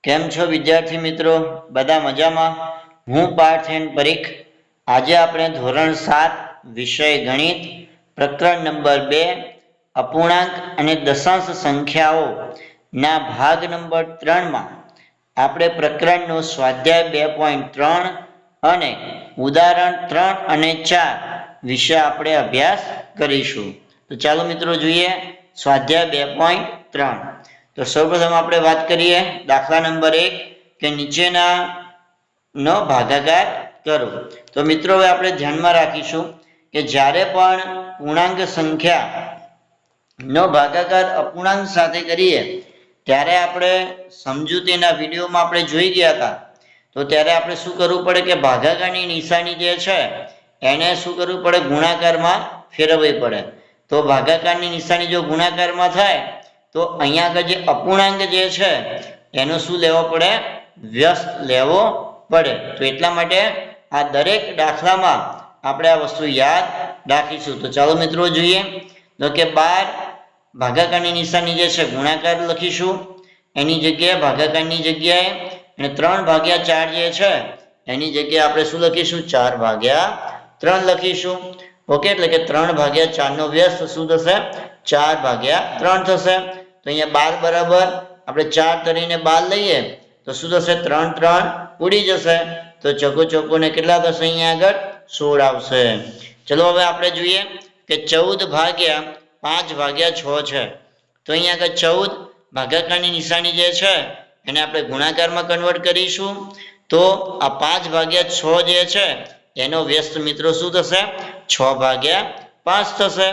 કેમ છો વિદ્યાર્થી મિત્રો? બધા મજામાં? હું પાર્થ એન પરીખ. આજે આપણે ધોરણ 7 વિષય ગણિત પ્રકરણ નંબર 2 અપૂર્ણાંક અને દશાંશ સંખ્યાઓ ના ભાગ નંબર 3 માં આપણે પ્રકરણનો સ્વાધ્યાય 2.3 અને ઉદાહરણ 3 અને 4 વિશે આપણે અભ્યાસ કરીશું. તો ચાલો મિત્રો જોઈએ સ્વાધ્યાય 2.3. તો સૌપ્રથમ આપણે વાત કરીએ દાખલા નંબર 1 કે નીચેના નો ભાગાકાર કરો. તો મિત્રો હવે આપણે ધ્યાનમાં રાખીશું કે જ્યારે પણ પૂર્ણાંક સંખ્યા નો ભાગાકાર અપૂર્ણાંક સાથે કરીએ ત્યારે આપણે સમજૂતીના વિડીયોમાં આપણે જોઈ ગયા હતા. તો ત્યારે આપણે શું કરવું પડે કે ભાગાકારની નિશાની જે છે એને શું કરવું પડે, ગુણાકારમાં ફેરવવી પડે. તો ભાગાકારની નિશાની જો ગુણાકારમાં થાય તો અહીંયા આગળ જે અપૂર્ણાંક જે છે એનો શું લેવો પડે, વ્યસ્ત લેવો પડે. તો એટલા માટે આ દરેક દાખલામાં આપણે આ વસ્તુ યાદ રાખીશું. તો ચાલો મિત્રો જોઈએ. તો કે 12 ભાગાકારની નિશાની જે છે ગુણાકાર લખીશું, એની જગ્યાએ ભાગાકારની જગ્યાએ, અને 3/4 જે છે એની જગ્યાએ આપણે શું લખીશું, 4/3 લખીશું. ઓકે, એટલે કે 3/4 નો વ્યસ્ત શું થશે, 4/3 થશે. તો અહીંયા 12 બરાબર આપણે 4 તરીને 12 લઈએ તો શું થશે, 3 3 ઉડી જશે. તો ચોકો ને કેટલા થશે, અહીંયા આગળ 16 આવશે. ચલો હવે આપણે જોઈએ કે 14/5/6 છે. તો અહીંયા આગળ 14 ભાગાકારની નિશાની જે છે એને આપણે ગુણાકારમાં કન્વર્ટ કરીશું. તો આ 5/6 જે છે એનો વ્યસ્ત મિત્રો શું થશે, 6/5 થશે.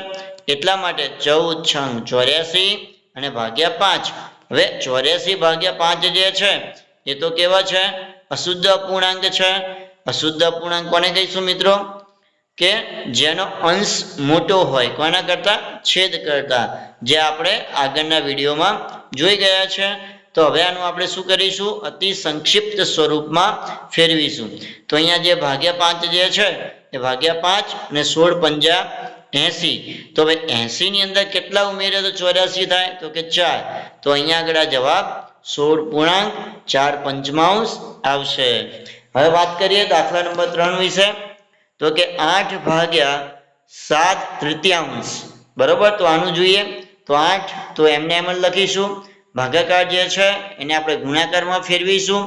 એટલા માટે 14 × 84 અને /5. હવે 84/5 જે છે એ તો કેવા છે, અશુદ્ધ અપૂર્ણાંક છે. અશુદ્ધ અપૂર્ણાંક કોને કહીશું મિત્રો, કે જેનો અંશ મોટો હોય કોના કરતા, છેદ કરતા, જે આપણે આગળના વિડીયોમાં જોઈ ગયા છે. તો હવે આનું આપણે શું કરીશું, અતિ સંક્ષિપ્ત સ્વરૂપમાં ફેરવીશું. તો અહીંયા જે /5 જે છે એ /5 અને 16 × 80. તો હવે 80 ની અંદર કેટલા ઉમેરે તો 84 થાય, તો કે 4. તો અહીંયા આગળ આ જવાબ 16.4 આવશે. હવે વાત કરીએ દાખલા નંબર 3 વિશે. તો કે 8/7/3 બરોબર. તો આનું જોઈએ તો 8 તો એમને એમ જ લખીશું. ભાગાકાર જે છે એને આપણે ગુણાકારમાં ફેરવીશું.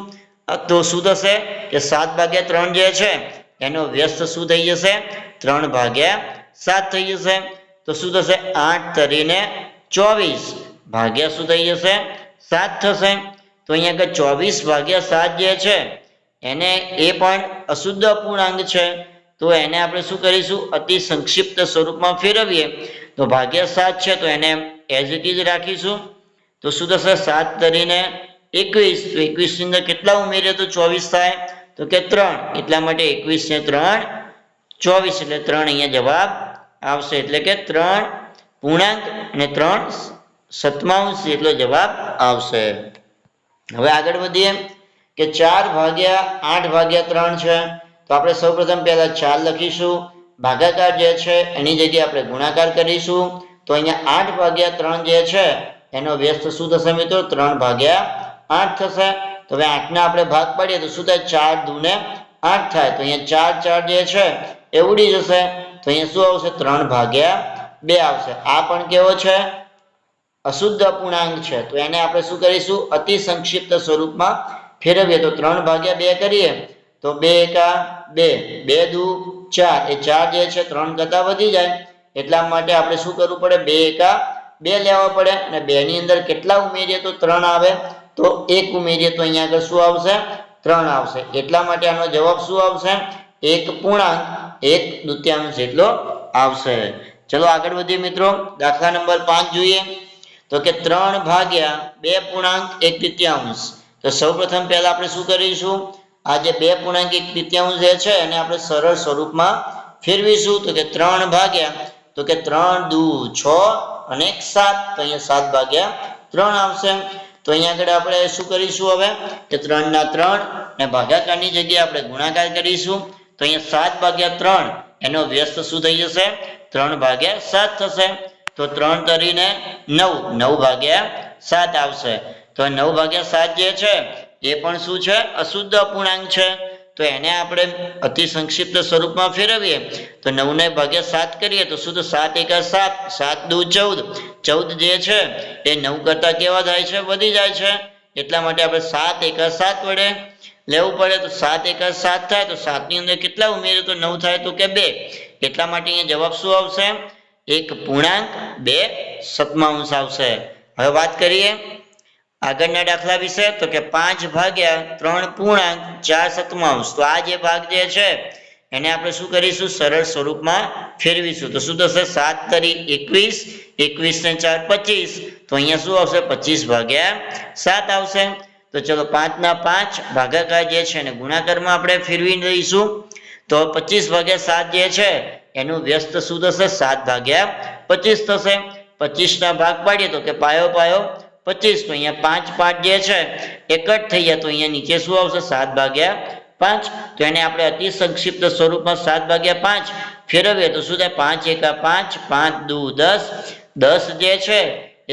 તો શું થશે કે 7/3 જે છે એનો વ્યસ્ત શું થઈ જશે, 3/7 થઈ જશે. તો શું થશે, 8 તરીને 24 ભાગ્યા શું થઈ જશે, 7 થશે. તો અહીંયા આગળ 24/7 જે છે એને એ પણ અશુદ્ધ અપૂર્ણાંક છે. તો એને આપણે શું કરીશું, અતિ સંક્ષિપ્ત સ્વરૂપમાં ફેરવીએ. તો /7 છે તો એને એઝ ઇટ ઇઝ રાખીશું. તો શું થશે, 7 તરીને 21. તો 21 ની અંદર કેટલા ઉમેરીએ તો 24 થાય, તો કે 3. એટલા માટે 21 ને 3 24, એટલે 3 અહીંયા જવાબ આવશે. એટલે કે 3 પૂર્ણાંક અને 3/7 એટલો જવાબ આવશે. હવે આગળ વધીએ કે 4/8/3 છે. તો આપણે સૌપ્રથમ પહેલા 4 લખીશું. ભાગાકાર જે છે એની જગ્યાએ આપણે ગુણાકાર કરીશું. તો અહીંયા 8/3 જે છે એનો વ્યસ્ત શું થશે મિત્રો, 3/8 થશે. તો હવે 8 ના આપણે ભાગ પાડીએ તો શું થાય, 4 × 2 = 8 થાય. તો અહીંયા 4 જે છે એ ઉડી જશે. તો અહીંયા શું આવશે, 3/2 આવશે. આ પણ કેવો છે, અશુદ્ધ અપૂર્ણાંક છે. તો એને આપણે શું કરીશું, અતિ સંક્ષિપ્ત સ્વરૂપમાં ફેરવીએ. તો 3/2 કરીએ તો 2 × 2 2 × 4 એ 4 જે છે 3 કરતા વધી જાય. એટલા માટે આપણે શું કરવું પડે, 2 × 2 લેવા પડે. અને 2 ની અંદર કેટલા ઉમેરીએ તો 3 આવે, તો 1 ઉમેરીએ તો અહીંયા આગળ શું આવશે, 3 આવશે. એટલા માટે આનો જવાબ શું આવશે, 1/1 જેટલો આવશે. ચલો આગળ વધીએ મિત્રો. દાખલા નંબર 5 જોઈએ. તો કે 3/2.1/3. તો સૌપ્રથમ પહેલા આપણે શું કરીશું, આ જે 2.1/3 જે છે એને આપણે સરળ સ્વરૂપમાં ફેરવીશું. તો કે 3 તો કે 3 × 2 = 6 અને 1 7. તો અહીંયા 7/3 આવશે. તો અહીંયા આગળ આપણે શું કરીશું, હવે કે 3 ના 3 અને ભાગાકારની જગ્યાએ આપણે ગુણાકાર કરીશું. તો અહીંયા 7/3 એનો વ્યસ્ત શું થઈ જશે, 3/7 થશે. તો 3 તરીને 9 9/7 આવશે. તો 9/7 જે છે એ પણ શું છે? અશુદ્ધ અપૂર્ણાંક છે. તો એને આપણે અતિ સંક્ષિપ્ત સ્વરૂપમાં ફેરવીએ તો 9 ને ભાગ્યા 7 કરીએ તો શું? 7 એકા 7, 7 દુ 14, 14 જે છે એ 9 કરતા કેવા થાય છે? વધી જાય છે. એટલા માટે આપણે 7 એકા 7 વડે લેવું પડે. તો 7 એકા 7 થાય તો 7 ની અંદર કેટલા ઉમેરીએ તો 9 થાય? તો કે 2. એટલા માટે અહીંયા જવાબ શું આવશે? 1.2 આવશે. હવે વાત કરીએ આગળના દાખલા વિશે. તો કે 5 ભાગ્યા 3 પૂર્ણાંક 4/7. તો આ જે ભાગ જે છે એને આપણે શું કરીશું? સરળ સ્વરૂપમાં ફેરવીશું. તો શું થશે? 7 તરી 21, 21 ને 4 25. તો અહીંયા શું આવશે? 25 ભાગ્યા 7 આવશે. તો ચલો 5 ના 5 ભાગાકાર જે છે એને ગુણાકારમાં આપણે ફેરવી લઈશું. તો 25 ભાગ્યા 7 જે છે એનું વ્યસ્ત શું થશે? 7 ભાગ્યા 25 થશે. 25 ના ભાગ પાડીએ તો કે પાયો પાયો 25. તો અહીંયા 5 5 જે છે એ કટ થઈ જાય. તો અહીંયા નીચે શું આવશે? 7 ભાગ્યા 5. તો એને આપણે અતિ સંક્ષિપ્ત સ્વરૂપમાં 7 ભાગ્યા 5 ફેરવીએ તો શું થાય? 5 એકા 5, 5 દુ 10, 10 જે છે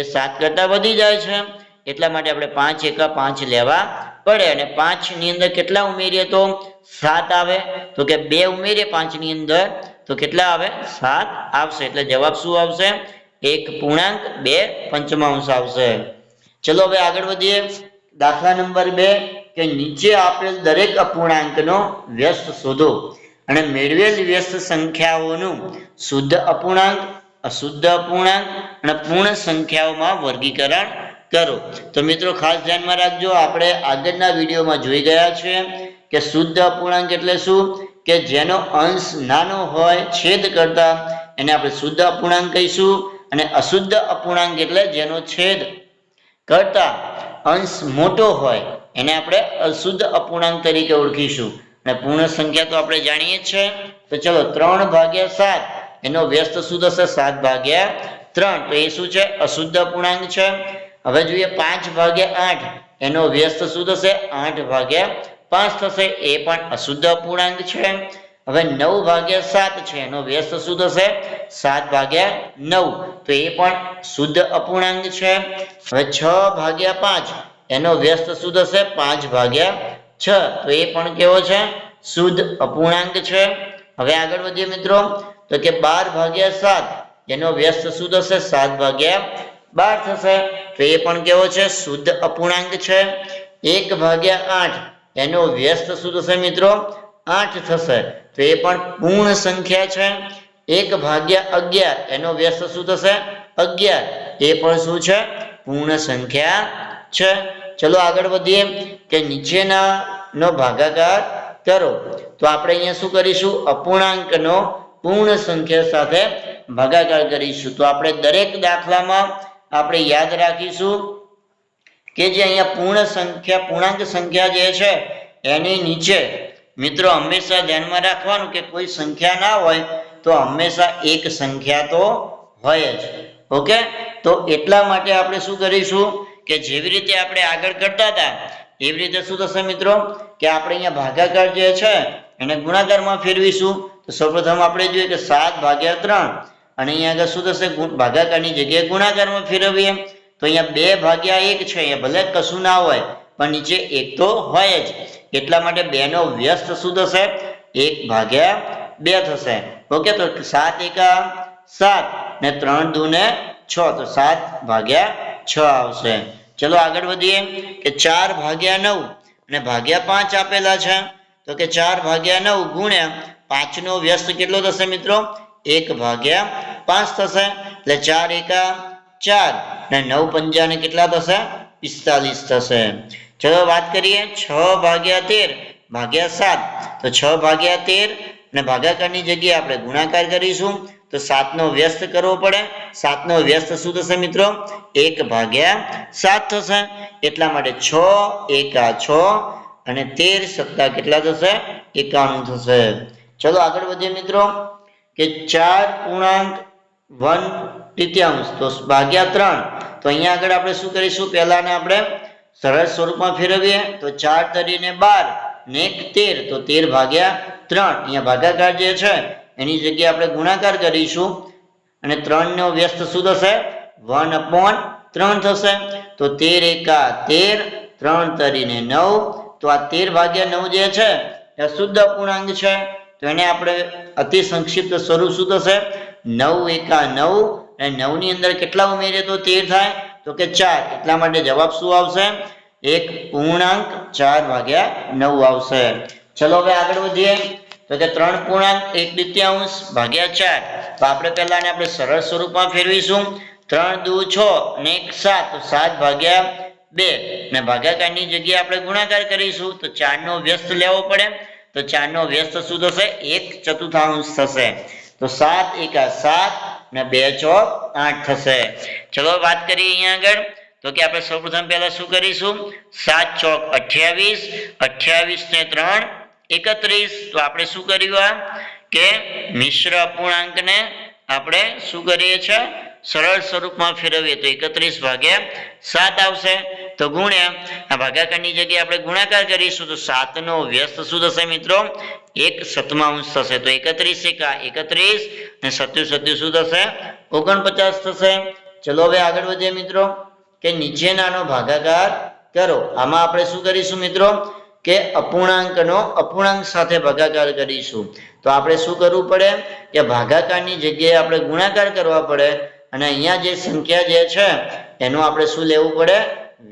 એ 7 કરતા વધી જાય છે. એટલા માટે આપણે 5 એકા 5 લેવા પડે. અને 5 ની અંદર કેટલા ઉમેરીએ તો 7 આવે? તો કે 2 ઉમેરીએ 5 ની અંદર તો કેટલા આવે? 7 આવશે. એટલે જવાબ શું આવશે? 1.2 આવશે. ચલો હવે આગળ વધીએ. દાખલા નંબર 2 કે નીચે આપેલ દરેક અપૂર્ણાંકનો વ્યસ્ત શોધો અને મેળવેલ વ્યસ્ત સંખ્યાઓનું શુદ્ધ અપૂર્ણાંક, અશુદ્ધ અપૂર્ણાંક અને પૂર્ણ સંખ્યાઓમાં વર્ગીકરણ કરો. તો મિત્રો ખાસ ધ્યાનમાં રાખજો, આપણે આગળના વિડીયોમાં જોઈ ગયા છે કે શુદ્ધ અપૂર્ણાંક એટલે શું? કે જેનો અંશ નાનો હોય છેદ કરતા એને આપણે શુદ્ધ અપૂર્ણાંક કહીશું. અને અશુદ્ધ અપૂર્ણાંક એટલે જેનો છેદ કરતા અંશ મોટો હોય એને આપણે અશુદ્ધ અપૂર્ણાંક તરીકે ઓળખીશું. અને પૂર્ણ સંખ્યા તો આપણે જાણીએ જ છે. તો ચલો 3 ભાગ્યા 7 એનો વ્યસ્ત શું થશે? 7 ભાગ્યા 3. તો એ શું છે? અશુદ્ધ અપૂર્ણાંક છે. હવે જોઈએ 5 ભાગ્યા 8 એનો વ્યસ્ત શું થશે? 8 ભાગ્યા 5 થશે. એ પણ અશુદ્ધ અપૂર્ણાંક છે. હવે 9 ભાગ્યા 7 છે એનો વ્યસ્ત શું થશે? 7 ભાગ્યા 9. તો એ પણ શુદ્ધ અપૂર્ણાંક છે. હવે 6 ભાગ્યા 5 એનો વ્યસ્ત શું થશે? 5 ભાગ્યા 6. તો એ પણ કેવો છે? શુદ્ધ અપૂર્ણાંક છે. હવે આગળ વધીએ મિત્રો. તો કે 12 ભાગ્યા 7 એનો વ્યસ્ત શું થશે? 7 ભાગ્યા 12 થશે. તો એ પણ કેવો છે? શુદ્ધ અપૂર્ણાંક છે. 1 ભાગ્યા 8 એનો વ્યસ્ત શું થશે મિત્રો? 8 થશે. તો એ પણ પૂર્ણ સંખ્યા છે. 1 ભાગ્યા 11 એનો વ્યસ્ત શું થશે? 11. એ પણ શું છે? પૂર્ણ સંખ્યા છે. ચલો આગળ વધીએ કે નીચેના નો ભાગાકાર કરો. તો આપણે અહીંયા શું કરીશું? અપૂર્ણાંકનો પૂર્ણ સંખ્યા સાથે ભાગાકાર કરીશું. તો આપણે દરેક દાખલામાં આપણે યાદ રાખીશું કે જે અહીંયા પૂર્ણાંક સંખ્યા જે છે એની નીચે મિત્રો હંમેશા ધ્યાનમાં રાખવાનું કે કોઈ સંખ્યા ના હોય તો હંમેશા એક સંખ્યા તો હોય જ. ઓકે, તો એટલા માટે આપણે શું કરીશું કે જેવી રીતે આપણે આગળ કરતા હતા એવી રીતે શું થશે મિત્રો કે આપણે અહીંયા ભાગાકાર જે છે એને ગુણાકારમાં ફેરવીશું. તો સૌપ્રથમ આપણે જોઈએ કે 7 ભાગ્યા 3 અને અહીંયા આગળ શું થશે? ભાગાકારની જગ્યાએ ગુણાકારમાં ફેરવીએ તો અહીંયા 2 ભાગ્યા 1 છે. અહીંયા ભલે કશું ના હોય પણ નીચે 1 તો હોય જ. એટલા માટે 2 નો વ્યસ્ત શું થશે? 1 ભાગ્યા 2 થશે. ઓકે, તો 7 એકા 7 ને 3 દુ ને 6. તો 7 ભાગ્યા 6 આવશે. ચલો આગળ વધીએ કે 4 ભાગ્યા 9 અને ભાગ્યા 5 આપેલા છે. તો કે 4 ભાગ્યા 9 ગુણ્યા 5 નો વ્યસ્ત કેટલો થશે મિત્રો? 1 ભાગ્યા 5 થશે. એટલે 4 એકા 4 ને 9 પંજા ને કેટલા થશે? 45 થશે. ચલો વાત કરીએ 6 ભાગ્યા 13 ભાગ્યા 7. તો 6 ભાગ્યા 13 અને ભાગાકારની જગ્યાએ આપણે ગુણાકાર કરીશું. તો 7 નો વ્યસ્ત કરવો પડે. 7 નો વ્યસ્ત શું થશે મિત્રો? 1 ભાગ્યા 7 થશે. એટલા માટે 6 એકા 6 અને 13 સત્તા કેટલા થશે? 91 થશે. ચલો આગળ વધીએ મિત્રો કે 4 પૂર્ણાંક 1/3 તો ભાગ્યા 3. તો અહીંયા આગળ આપણે શું કરીશું? પહેલાને આપણે સરળ સ્વરૂપમાં ફેરવીએ તો 4 તરીને 12 ને 13. તો 13 ભાગ્યા 3. અહીંયા ભાગાકાર જે છે એની જગ્યાએ આપણે ગુણાકાર કરીશું અને 3 નો વ્યસ્ત શું થશે? 1/3 થશે. તો 13 એકા 13, 3 તરીને 9 તો આ 13 ભાગ્યા 9 જે છે એ શુદ્ધ અપૂર્ણાંક છે તો એને આપણે અતિ સંક્ષિપ્ત સ્વરૂપ શું થશે 9 એકા 9 અને 9 ની અંદર કેટલા ઉમેરીએ તો 13 થાય તો કે 4 એટલા માટે જવાબ શું આવશે 1.4/9 આવશે ચલો હવે આગળ વધીએ તો કે 3.1/2 ભાગ્યા 4 તો આપણે પહેલા આપણે સરળ સ્વરૂપમાં ફેરવીશું 3 દુ 6 અને 1 7 તો 7 ભાગ્યા 2 ને ભાગાકારની જગ્યાએ આપણે ગુણાકાર કરીશું તો 4 નો વ્યસ્ત લેવો પડે તો 4 નો વ્યસ્ત શું થશે 1/4 થશે તો 7 એકા 7 ને 2 ચોક 8 થશે ચલો વાત કરીએ અહીંયા આગળ તો કે આપણે સૌપ્રથમ પહેલા શું કરીશું 7 ચોક 28 28 ને 3 31 તો આપણે શું કર્યું આ કે મિશ્ર અપૂર્ણાંકને આપણે શું કરીએ છીએ સરળ સ્વરૂપમાં ફેરવીએ તો 31 ભાગ્યા 7 આવશે તો ગુણ્યા આ ભાગાકારની જગ્યાએ આપણે ગુણાકાર કરીશું તો 7 નો વ્યસ્ત શું થશે મિત્રો 1/7 થશે તો 31 એકા 31 ને 7 શું થશે 49 થશે ચલો હવે આગળ વધીએ મિત્રો કે નીચેનાનો ભાગાકાર કરો આમાં આપણે શું કરીશું મિત્રો કે અપૂર્ણાંકનો અપૂર્ણાંક સાથે ભાગાકાર કરીશું તો આપણે શું કરવું પડે કે ભાગાકારની જગ્યાએ આપણે ગુણાકાર કરવા પડે અને અહીંયા જે સંખ્યા જે છે એનું આપણે શું લેવું પડે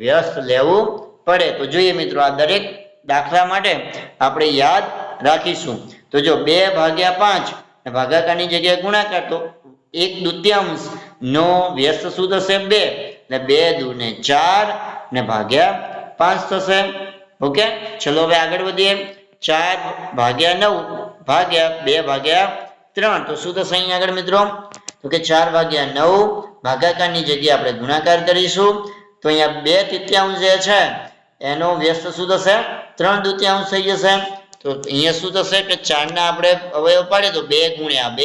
વ્યસ્ત લેવું પડે તો જોઈએ મિત્રો આ દરેક દાખલા માટે આપણે યાદ રાખીશું તો જો 2/5 ભાગાકારની જગ્યાએ ગુણાકાર તો 1/2 નો વ્યસ્ત શું થશે 2 ને 2 દુ ને 4 ને ભાગ્યા 5 થશે ઓકે ચલો હવે આગળ વધીએ 4/9 ભાગ્યા 2/3 તો શું થશે અહીંયા આગળ મિત્રો તો કે 4/9 ભાગાકારની જગ્યાએ આપણે ગુણાકાર કરીશું તો અહીંયા 2/3 જે છે એનો વ્યસ્ત શું થશે 3/2 થઈ જશે તો અહીંયા શું થશે કે 4 ના આપણે અવયવ પાડીએ તો 2 ગુણ્યા 2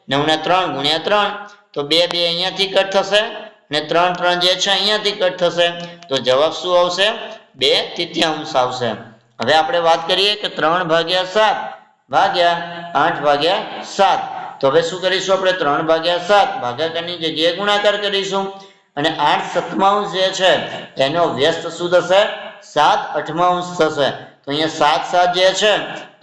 9 ના 3 ગુણ્યા 3 તો 2 અહીંયાથી કટ થશે અને 3 જે છે અહીંયાથી કટ થશે તો જવાબ શું આવશે 2/3 આવશે હવે આપણે વાત કરીએ કે 3/7 ભાગ્યા 8/7 તો હવે શું કરીશું આપણે 3/7 ભાગાકારની જગ્યાએ ગુણાકાર કરીશું અને 8/7 જે છે એનો વ્યસ્ત શું થશે 7/8 થશે તો અહીંયા 7 જે છે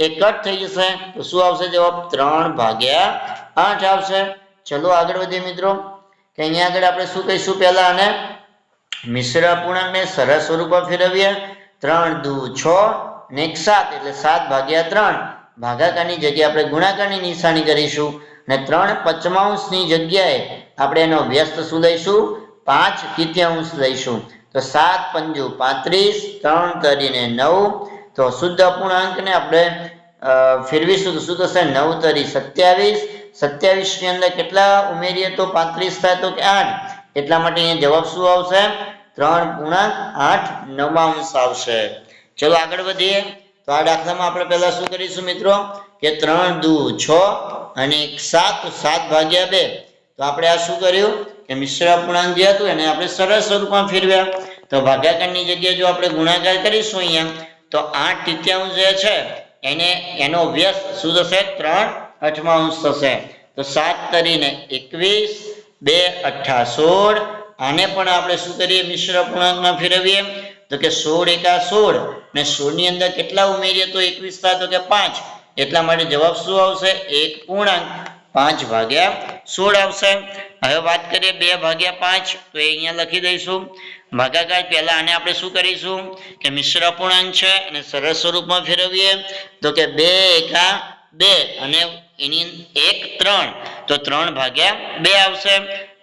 એ કટ થઈ જશે તો શું આવશે જવાબ 3/8 આવશે ચલો આગળ વધીએ મિત્રો કે અહીંયા આગળ આપણે શું કહીશું પહેલા અને મિશ્ર અપૂર્ણાંકને સરળ સ્વરૂપમાં ફેરવીએ 3 દુ 6 ને 1 7 એટલે 7/3 ભાગાકારની જગ્યાએ આપણે ગુણાકારની નિશાની કરીશું અને 3/5 ની જગ્યાએ આપણે એનો વ્યસ્ત શું લઈશું 5/3 લઈશું તો 7 × 5 = 35 3 તરીને 9 તો શુદ્ધ અપૂર્ણાંકને આપણે ફેરવીશું તો શું થશે 9 તરી 27 27 ની અંદર કેટલા ઉમેરીએ તો 35 થાય તો કે 8 એટલા માટે અહીંયા જવાબ શું આવશે 3.8 આવશે ચલો આગળ વધીએ તો આ દાખલામાં આપણે પહેલા શું કરીશું મિત્રો કે 3 દુ 6 અને 1 7 તો 7/2 તો આપણે આ શું કર્યું કે મિશ્ર અપૂર્ણાંક જે હતું એને આપણે સરળ સ્વરૂપમાં ફેરવ્યા તો ભાગાકારની જગ્યાએ જો આપણે ગુણાકાર કરીશું અહીંયા તો 8/3 જે છે એનો વ્યસ્ત શું થશે 3/8 થશે તો 7 તરીને 21 2 8 16 આને પણ આપણે શું કરીએ મિશ્ર અપૂર્ણાંકમાં ફેરવીએ તો કે 16 એકા 16 ને 16 ની અંદર કેટલા ઉમેરીએ તો 21 થાય તો કે 5 એટલા માટે જવાબ શું આવશે 1.5/16 આવશે હવે વાત કરીએ 2/5 તો એ અહીંયા લખી દઈશું ભાગાકાર પહેલા આને આપણે શું કરીશું કે મિશ્ર અપૂર્ણાંક છે અને સરળ સ્વરૂપમાં ફેરવીએ તો કે 2 એકા 2 અને એની 1 3 તો 3/2 આવશે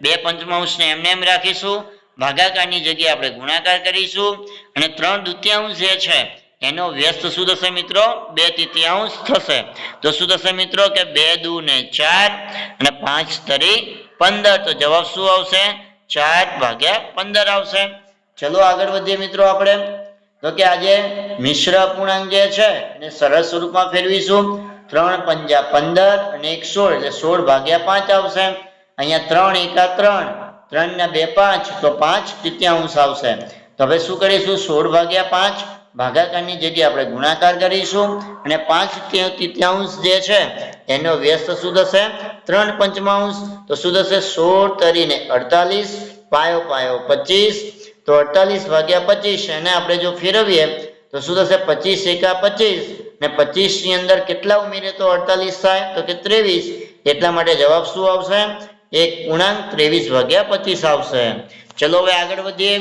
2/5 ને એમને એમ રાખીશું ભાગાકારની જગ્યાએ આપણે ગુણાકાર કરીશું અને 3/2 જે છે એનો વ્યસ્ત શું થશે મિત્રો 2/3 થશે તો શું થશે મિત્રો કે 2 દુ ને 4 અને 5 તરી 15 તો જવાબ શું આવશે 4/15 આવશે ચલો આગળ વધીએ મિત્રો આપણે તો કે આજે મિશ્ર અપૂર્ણાંક જે છે એને સરળ સ્વરૂપમાં ફેરવીશું 3 × 15 અને 1 16 એટલે 16/5 આવશે અહીંયા 3 એકા 3 3 ને 2 5 તો 5/3 આવશે તો હવે શું કરીશું 16/5 ભાગાકારની જગ્યાએ આપણે ગુણાકાર કરીશું અને 5/3 જે છે એનો વ્યસ્ત શું થશે 3/5 તો શું થશે 16 તરીને 48 પાયો 25 તો તો 48 ભાગ્યા 25 એને આપણે જો ફેરવીએ તો શું થશે 25 એકા 25 ને 25 ની અંદર કેટલા ઉમેરીએ તો 48 થાય તો કે 23 એટલા માટે જવાબ શું આવશે 1.23 ભાગ્યા 25 આવશે ચલો હવે આગળ વધીએ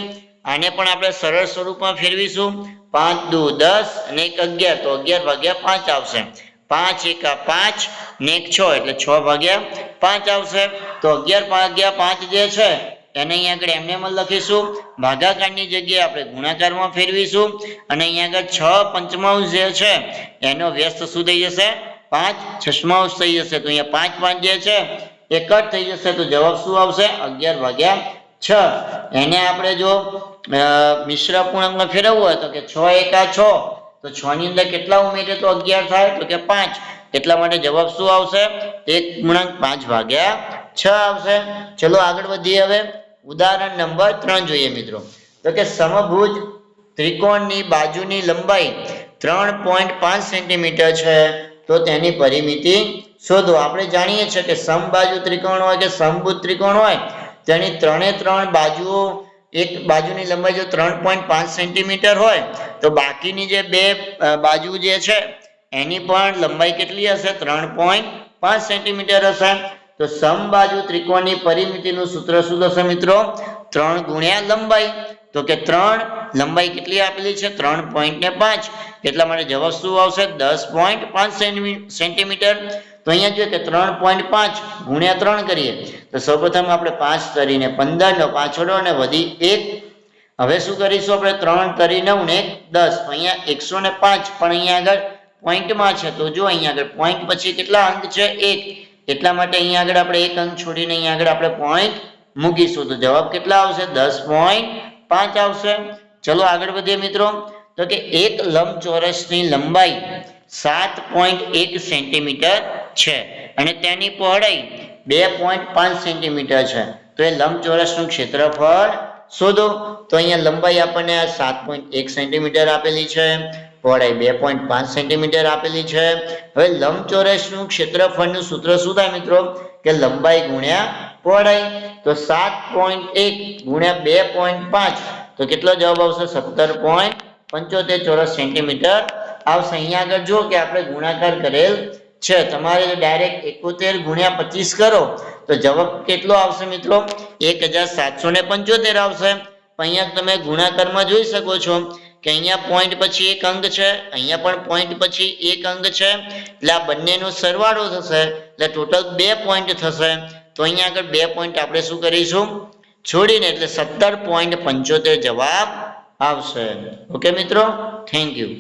આને પણ આપણે સરળ સ્વરૂપમાં ફેરવીશું 5 દુ 10 અને 1 11 તો 11 ભાગ્યા 5 આવશે 5 એકા 5 ને 1 6 એટલે 6 ભાગ્યા 5 આવશે તો 11 ભાગ્યા 5 જે છે એને અહીંયા આગળ એમને એમ લખીશું ભાગાકારની જગ્યાએ આપણે ગુણાકારમાં ફેરવીશું અને અહીંયા આગળ 6 પંચમાંશ જે છે એનો વ્યસ્ત શું થઈ જશે 5 છઠ્ઠાંશ થઈ જશે તો અહીંયા 5 5 જે છે એ કટ થઈ જશે તો જવાબ શું આવશે 11 ભાગ્યા 6 એને આપણે જો મિશ્ર અપૂર્ણાંકમાં ફેરવવું હોય તો કે 6 એકા 6 તો 6 ની અંદર કેટલા ઉમેરીએ તો 11 થાય તો કે 5 એટલા માટે જવાબ શું આવશે 1.5 ભાગ્યા 6 આવશે ચલો આગળ વધીએ હવે ઉદાહરણ નંબર 3 જોઈએ મિત્રો તો કે સમભુજ ત્રિકોણની બાજુની લંબાઈ 3.5 સેન્ટીમીટર છે તો તેની પરિમિતિ શોધો આપણે જાણીએ છીએ કે સમબાજુ ત્રિકોણ હોય કે સમભુજ ત્રિકોણ હોય તેની ત્રણે ત્રણ બાજુઓ એક બાજુની લંબાઈ જો 3.5 સેન્ટીમીટર હોય તો બાકીની જે બે બાજુ જે છે એની પણ લંબાઈ કેટલી હશે 3.5 સેન્ટીમીટર હશે તો સમબાજુ ત્રિકોણની પરિમિતિનું સૂત્ર શું થશે મિત્રો 3 ગુણ્યા લંબાઈ તો કે 3 લંબાઈ કેટલી આપેલી છે 3.5 એટલા માટે જવાબ શું આવશે 10.5 સેન્ટીમીટર તો અહીંયા જોઈએ કે 3.5 ગુણ્યા 3 કરીએ તો સૌપ્રથમ આપણે 5 તરીને 15 નો પાછળો અને વધી 1 હવે શું કરીશું આપણે 3 તરી 9 ને 10 તો અહીંયા 105 પણ અહીંયા આગળ પોઈન્ટમાં છે તો જો અહીંયા આગળ પોઈન્ટ પછી કેટલા અંક છે 1 એટલા માટે અહીંયા આગળ આપણે એક અંક છોડીને અહીંયા આગળ આપણે પોઈન્ટ મૂકીશું તો જવાબ કેટલા આવશે 10.5 આવશે ચલો આગળ વધીએ મિત્રો તો કે એક લંબચોરસની લંબાઈ 7.1 સેન્ટીમીટર છે અને તેની પહોળાઈ 2.5 સેન્ટીમીટર છે તો એ લંબચોરસનું ક્ષેત્રફળ શોધો તો અહીંયા લંબાઈ આપણને 7.1 સેન્ટીમીટર આપેલી છે પહોળાઈ 2.5 સેન્ટીમીટર આપેલી છે હવે લંબચોરસનું ક્ષેત્રફળનું સૂત્ર શું થાય મિત્રો કે લંબાઈ ગુણ્યા પહોળાઈ તો 7.1 ગુણ્યા 2.5 તો કેટલો જવાબ આવશે 17.75 ચોરસ સેન્ટીમીટર આવશે અહીંયા આગળ જો કે આપણે ગુણાકાર કરેલ છે તમારે જો ડાયરેક્ટ 71 ગુણ્યા 25 કરો તો જવાબ કેટલો આવશે મિત્રો 1775 આવશે પણ અહીંયા તમે ગુણાકારમાં જોઈ શકો છો કે અહીંયા પોઈન્ટ પછી એક અંક છે અહીંયા પણ પોઈન્ટ પછી એક અંક છે એટલે આ બંનેનો સરવાળો થશે એટલે ટોટલ 2 પોઈન્ટ થશે તો અહીંયા આગળ 2 પોઈન્ટ આપણે શું કરીશું છોડીને એટલે 17.75 જવાબ આવશે ઓકે મિત્રો થેન્ક યુ